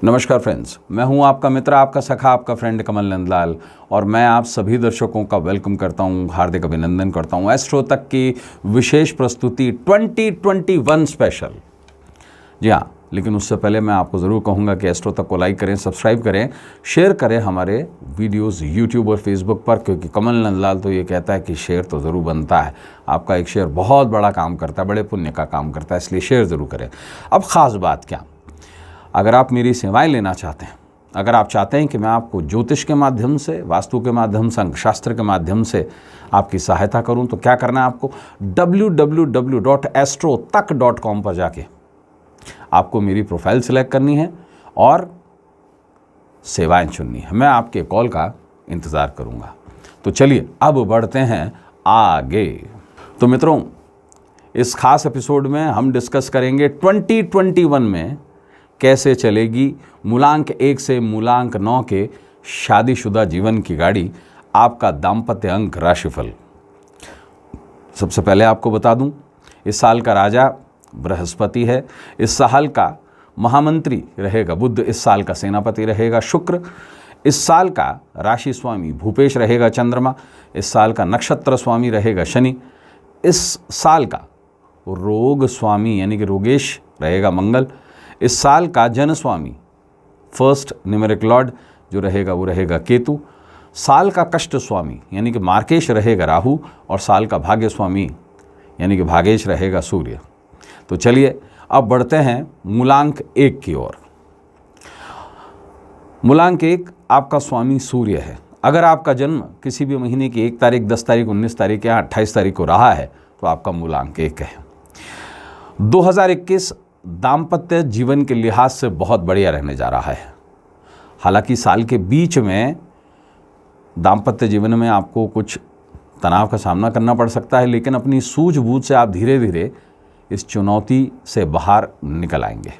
नमस्कार फ्रेंड्स, मैं हूं आपका मित्र, आपका सखा, आपका फ्रेंड कमल नंदलाल और मैं आप सभी दर्शकों का वेलकम करता हूं, हार्दिक अभिनंदन करता हूं एस्ट्रो तक की विशेष प्रस्तुति 2021 स्पेशल। जी हाँ, लेकिन उससे पहले मैं आपको ज़रूर कहूँगा कि एस्ट्रो तक को लाइक करें, सब्सक्राइब करें, शेयर करें हमारे वीडियोस यूट्यूब और फेसबुक पर, क्योंकि कमल नंदलाल तो ये कहता है कि शेयर तो ज़रूर बनता है। आपका एक शेयर बहुत बड़ा काम करता है, बड़े पुण्य का काम करता है, इसलिए शेयर ज़रूर करें। अब ख़ास बात क्या, अगर आप मेरी सेवाएं लेना चाहते हैं, अगर आप चाहते हैं कि मैं आपको ज्योतिष के माध्यम से, वास्तु के माध्यम से, अंकशास्त्र के माध्यम से आपकी सहायता करूं, तो क्या करना है आपको, www.astrotak.com पर जाके आपको मेरी प्रोफाइल सिलेक्ट करनी है और सेवाएं चुननी है। मैं आपके कॉल का इंतज़ार करूंगा। तो चलिए अब बढ़ते हैं आगे। तो मित्रों, इस खास एपिसोड में हम डिस्कस करेंगे 2021 में कैसे चलेगी मूलांक 1 से मूलांक 9 के शादीशुदा जीवन की गाड़ी, आपका दाम्पत्य अंक राशिफल। सबसे पहले आपको बता दूं, इस साल का राजा बृहस्पति है, इस साल का महामंत्री रहेगा बुध, इस साल का सेनापति रहेगा शुक्र, इस साल का राशि स्वामी भूपेश रहेगा चंद्रमा, इस साल का नक्षत्र स्वामी रहेगा शनि, इस साल का रोग स्वामी यानी कि रोगेश रहेगा मंगल, इस साल का जन स्वामी फर्स्ट न्यूमेरिक लॉर्ड जो रहेगा वो रहेगा केतु, साल का कष्ट स्वामी यानी कि मार्केश रहेगा राहु और साल का भाग्य स्वामी यानी कि भागेश रहेगा सूर्य। तो चलिए अब बढ़ते हैं मूलांक 1 की ओर। मूलांक 1 आपका स्वामी सूर्य है। अगर आपका जन्म किसी भी महीने की 1 तारीख, 10 तारीख, 19 तारीख या 28 तारीख को रहा है तो आपका मूलांक 1 है। 2021 दाम्पत्य जीवन के लिहाज से बहुत बढ़िया रहने जा रहा है। हालांकि साल के बीच में दाम्पत्य जीवन में आपको कुछ तनाव का सामना करना पड़ सकता है, लेकिन अपनी सूझबूझ से आप धीरे धीरे इस चुनौती से बाहर निकल आएंगे।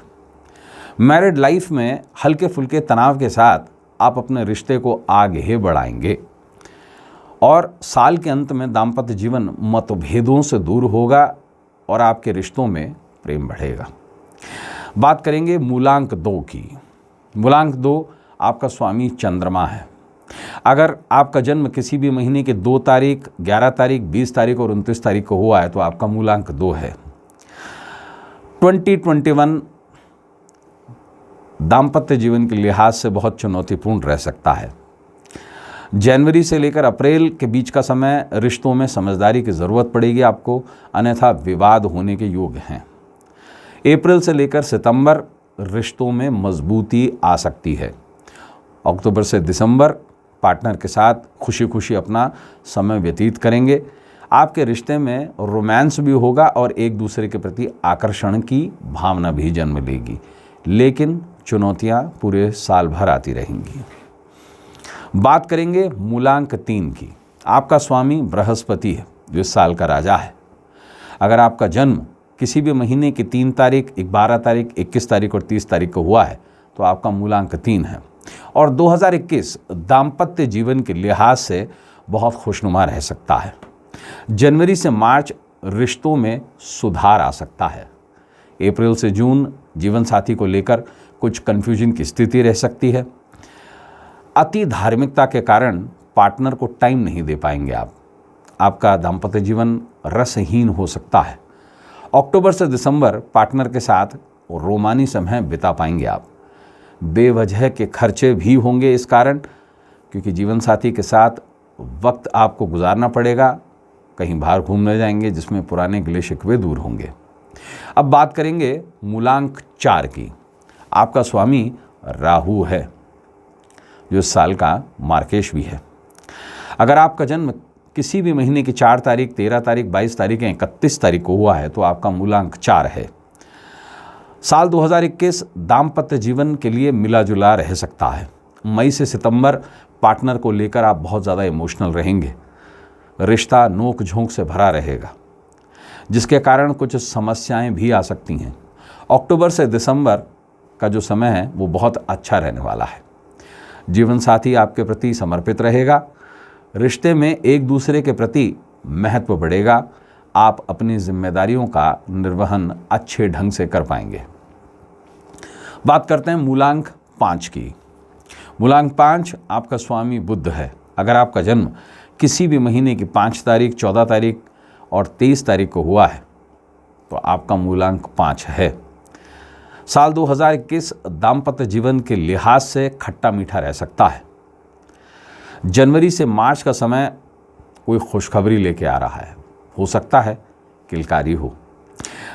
मैरिड लाइफ में हल्के फुल्के तनाव के साथ आप अपने रिश्ते को आगे बढ़ाएंगे और साल के अंत में दाम्पत्य जीवन मतभेदों से दूर होगा और आपके रिश्तों में प्रेम बढ़ेगा। बात करेंगे मूलांक 2 की। मूलांक 2 आपका स्वामी चंद्रमा है। अगर आपका जन्म किसी भी महीने के 2 तारीख, 11 तारीख, 20 तारीख और 29 तारीख को हुआ है तो आपका मूलांक 2 है। 2021 दाम्पत्य जीवन के लिहाज से बहुत चुनौतीपूर्ण रह सकता है। जनवरी से लेकर अप्रैल के बीच का समय रिश्तों में समझदारी की ज़रूरत पड़ेगी आपको, अन्यथा विवाद होने के योग हैं। अप्रैल से लेकर सितंबर रिश्तों में मजबूती आ सकती है। अक्टूबर से दिसंबर पार्टनर के साथ खुशी खुशी अपना समय व्यतीत करेंगे। आपके रिश्ते में रोमांस भी होगा और एक दूसरे के प्रति आकर्षण की भावना भी जन्म लेगी, लेकिन चुनौतियां पूरे साल भर आती रहेंगी। बात करेंगे मूलांक 3 की। आपका स्वामी बृहस्पति है जो इस साल का राजा है। अगर आपका जन्म किसी भी महीने की 3 तारीख, 12 तारीख, 21 तारीख और 30 तारीख को हुआ है तो आपका मूलांक 3 है और 2021 दाम्पत्य जीवन के लिहाज से बहुत खुशनुमा रह सकता है। जनवरी से मार्च रिश्तों में सुधार आ सकता है। अप्रैल से जून जीवन साथी को लेकर कुछ कन्फ्यूजन की स्थिति रह सकती है। अति धार्मिकता के कारण पार्टनर को टाइम नहीं दे पाएंगे आप। आपका दाम्पत्य जीवन रसहीन हो सकता है। अक्टूबर से दिसंबर पार्टनर के साथ रोमानी समय बिता पाएंगे आप। बेवजह के खर्चे भी होंगे इस कारण, क्योंकि जीवन साथी के साथ वक्त आपको गुजारना पड़ेगा। कहीं बाहर घूमने जाएंगे जिसमें पुराने गिले शिकवे दूर होंगे। अब बात करेंगे मूलांक 4 की। आपका स्वामी राहु है जो इस साल का मार्केश भी है। अगर आपका जन्म किसी भी महीने की 4 तारीख, 13 तारीख, 22 तारीख या 31 तारीख को हुआ है तो आपका मूलांक 4 है। साल 2021 दाम्पत्य जीवन के लिए मिला जुला रह सकता है। मई से सितंबर पार्टनर को लेकर आप बहुत ज़्यादा इमोशनल रहेंगे। रिश्ता नोक झोंक से भरा रहेगा, जिसके कारण कुछ समस्याएं भी आ सकती हैं। अक्टूबर से दिसंबर का जो समय है वो बहुत अच्छा रहने वाला है। जीवन साथी आपके प्रति समर्पित रहेगा। रिश्ते में एक दूसरे के प्रति महत्व बढ़ेगा। आप अपनी जिम्मेदारियों का निर्वहन अच्छे ढंग से कर पाएंगे। बात करते हैं मूलांक 5 की। मूलांक 5 आपका स्वामी बुध है। अगर आपका जन्म किसी भी महीने की 5 तारीख, 14 तारीख और 23 तारीख को हुआ है तो आपका मूलांक 5 है। साल 2021 दाम्पत्य जीवन के लिहाज से खट्टा मीठा रह सकता है। जनवरी से मार्च का समय कोई खुशखबरी लेके आ रहा है, हो सकता है किलकारी हो।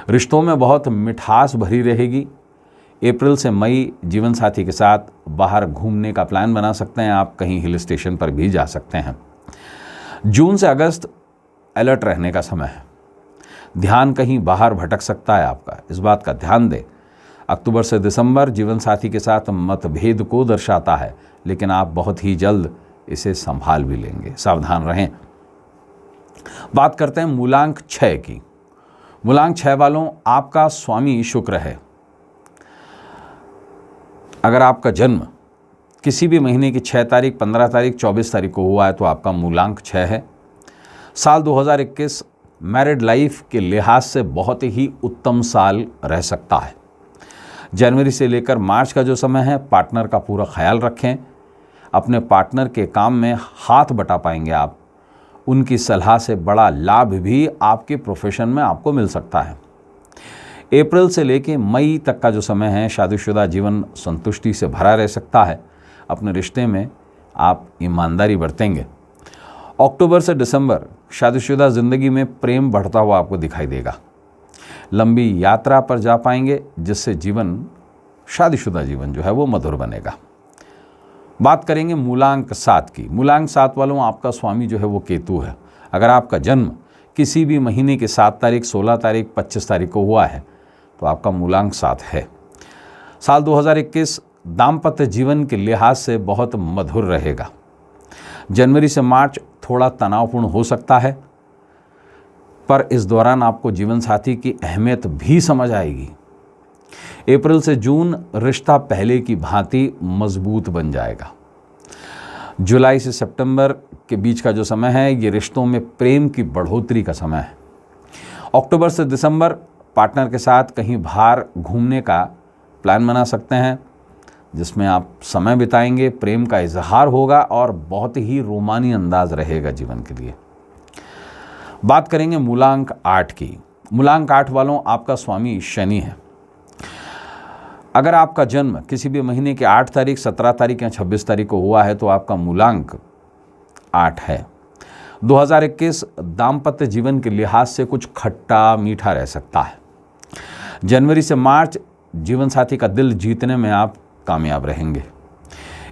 रिश्तों में बहुत मिठास भरी रहेगी। अप्रैल से मई जीवन साथी के साथ बाहर घूमने का प्लान बना सकते हैं आप, कहीं हिल स्टेशन पर भी जा सकते हैं। जून से अगस्त अलर्ट रहने का समय है। ध्यान कहीं बाहर भटक सकता है आपका, इस बात का ध्यान दें। अक्टूबर से दिसंबर जीवन साथी के साथ मतभेद को दर्शाता है, लेकिन आप बहुत ही जल्द इसे संभाल भी लेंगे, सावधान रहें। बात करते हैं मूलांक 6 की। मूलांक 6 वालों, आपका स्वामी शुक्र है। अगर आपका जन्म किसी भी महीने की 6 तारीख, 15 तारीख, 24 तारीख को हुआ है तो आपका मूलांक 6 है। साल 2021 मैरिड लाइफ के लिहाज से बहुत ही उत्तम साल रह सकता है। जनवरी से लेकर मार्च का जो समय है, पार्टनर का पूरा ख्याल रखें। अपने पार्टनर के काम में हाथ बटा पाएंगे आप। उनकी सलाह से बड़ा लाभ भी आपके प्रोफेशन में आपको मिल सकता है। अप्रैल से लेकर मई तक का जो समय है, शादीशुदा जीवन संतुष्टि से भरा रह सकता है। अपने रिश्ते में आप ईमानदारी बरतेंगे। अक्टूबर से दिसंबर शादीशुदा ज़िंदगी में प्रेम बढ़ता हुआ आपको दिखाई देगा। लंबी यात्रा पर जा पाएंगे, जिससे जीवन, शादीशुदा जीवन जो है वो मधुर बनेगा। बात करेंगे मूलांक 7 की। मूलांक 7 वालों, आपका स्वामी जो है वो केतु है। अगर आपका जन्म किसी भी महीने की 7 तारीख, 16 तारीख, 25 तारीख को हुआ है तो आपका मूलांक 7 है। साल 2021 दाम्पत्य जीवन के लिहाज से बहुत मधुर रहेगा। जनवरी से मार्च थोड़ा तनावपूर्ण हो सकता है, पर इस दौरान आपको जीवन साथी की अहमियत भी समझ आएगी। अप्रैल से जून रिश्ता पहले की भांति मजबूत बन जाएगा। जुलाई से सितंबर के बीच का जो समय है, ये रिश्तों में प्रेम की बढ़ोतरी का समय है। अक्टूबर से दिसंबर पार्टनर के साथ कहीं बाहर घूमने का प्लान बना सकते हैं, जिसमें आप समय बिताएंगे, प्रेम का इजहार होगा और बहुत ही रोमानी अंदाज रहेगा जीवन के लिए। बात करेंगे मूलांक 8 की। मूलांक 8 वालों, आपका स्वामी शनि है। अगर आपका जन्म किसी भी महीने की 8 तारीख, 17 तारीख या 26 तारीख को हुआ है तो आपका मूलांक 8 है। 2021 दाम्पत्य जीवन के लिहाज से कुछ खट्टा मीठा रह सकता है। जनवरी से मार्च जीवन साथी का दिल जीतने में आप कामयाब रहेंगे।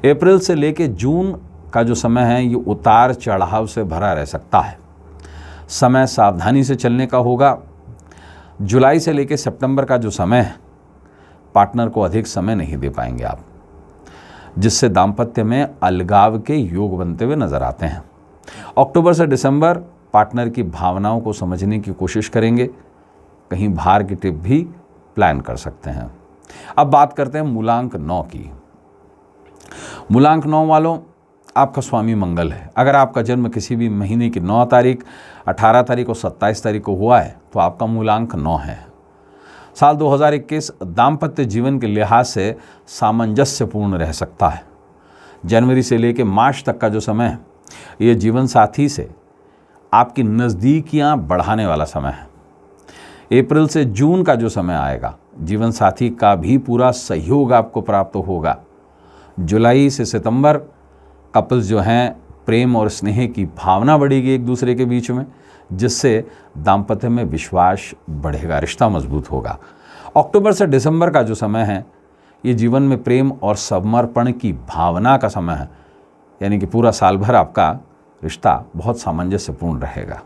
अप्रैल से लेकर जून का जो समय है, ये उतार चढ़ाव से भरा रह सकता है। समय सावधानी से चलने का होगा। जुलाई से लेकर सितंबर का जो समय है, पार्टनर को अधिक समय नहीं दे पाएंगे आप, जिससे दाम्पत्य में अलगाव के योग बनते हुए नजर आते हैं। अक्टूबर से दिसंबर पार्टनर की भावनाओं को समझने की कोशिश करेंगे। कहीं बाहर की ट्रिप भी प्लान कर सकते हैं। अब बात करते हैं मूलांक 9 की। मूलांक 9 वालों, आपका स्वामी मंगल है। अगर आपका जन्म किसी भी महीने की 9 तारीख, 18 तारीख और 27 तारीख को हुआ है तो आपका मूलांक 9 है। साल 2021 दाम्पत्य जीवन के लिहाज से सामंजस्यपूर्ण रह सकता है। जनवरी से लेकर मार्च तक का जो समय है, ये जीवन साथी से आपकी नज़दीकियां बढ़ाने वाला समय है। अप्रैल से जून का जो समय आएगा, जीवन साथी का भी पूरा सहयोग आपको प्राप्त होगा। जुलाई से सितंबर कपल्स जो हैं, प्रेम और स्नेह की भावना बढ़ेगी एक दूसरे के बीच में, जिससे दाम्पत्य में विश्वास बढ़ेगा, रिश्ता मजबूत होगा। अक्टूबर से दिसंबर का जो समय है, ये जीवन में प्रेम और समर्पण की भावना का समय है। यानी कि पूरा साल भर आपका रिश्ता बहुत सामंजस्यपूर्ण रहेगा।